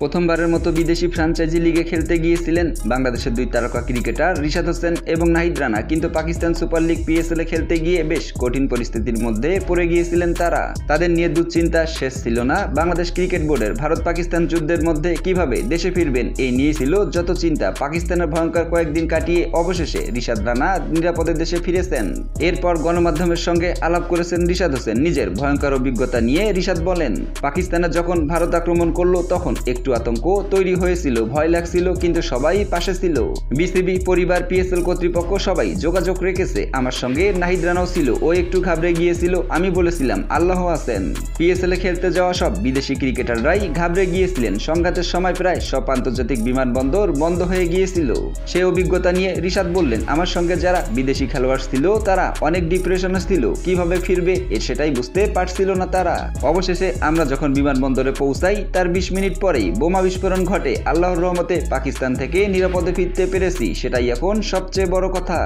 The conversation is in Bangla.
প্রথমবারের মতো বিদেশি ফ্র্যাঞ্চাইজি লিগে খেলতে গিয়েছিলেন বাংলাদেশের দুই তারকা ক্রিকেটার রিশাদ হোসেন এবং নাহিদ রানা, কিন্তু পাকিস্তান সুপার লিগ পিএসএল এ খেলতে গিয়ে বেশ কঠিন পরিস্থিতির মধ্যে পড়ে গিয়েছিলেন তারা। তাদের নিয়ে দুশ্চিন্তা শেষ ছিল না। বাংলাদেশ ক্রিকেট বোর্ডের ভারত পাকিস্তান যুদ্ধের মধ্যে কিভাবে দেশে ফিরবেন এই নিয়ে ছিল যত চিন্তা। পাকিস্তানের ভয়ঙ্কর কয়েকদিন কাটিয়ে অবশেষে রিশাদ রানা নিরাপদে দেশে ফিরেছেন। এরপর গণমাধ্যমের সঙ্গে আলাপ করেছেন রিশাদ হোসেন নিজের ভয়ঙ্কর অভিজ্ঞতা নিয়ে। রিশাদ বলেন, পাকিস্তানে যখন ভারত আক্রমণ করলো তখন একটু আতঙ্ক তৈরি হয়েছিল, ভয় লাগছিল, কিন্তু সবাই পাশে ছিল। বিসিবি, পরিবার, পিএসএল কর্তৃপক্ষ সবাই যোগাযোগ রেখেছে আমার সঙ্গে। নাহিদ রানাও ছিল, ও একটু ঘাবড়ে গিয়েছিল। আমি বলেছিলাম আল্লাহ আছেন। পিএসএল এ খেলতে যাওয়া সব বিদেশি ক্রিকেটাররাই ঘাবড়ে গিয়েছিলেন। সংঘাতের সময় প্রায় সব আন্তর্জাতিক বিমানবন্দর বন্ধ হয়ে গিয়েছিল। সেই অভিজ্ঞতা নিয়ে রিশাদ বললেন, আমার সঙ্গে যারা বিদেশি খেলোয়াড় ছিল তারা অনেক ডিপ্রেশনে ছিল, কিভাবে ফিরবে সেটাই বুঝতে পারছিল না তারা। অবশেষে আমরা যখন বিমানবন্দরে পৌঁছাই তার 20 মিনিট পরেই বোমা বিস্ফোরণ ঘটে। আল্লাহর রহমতে পাকিস্তান থেকে নিরাপদে ফিরতে পেরেছি, সেটাই এখন সবচেয়ে বড় কথা।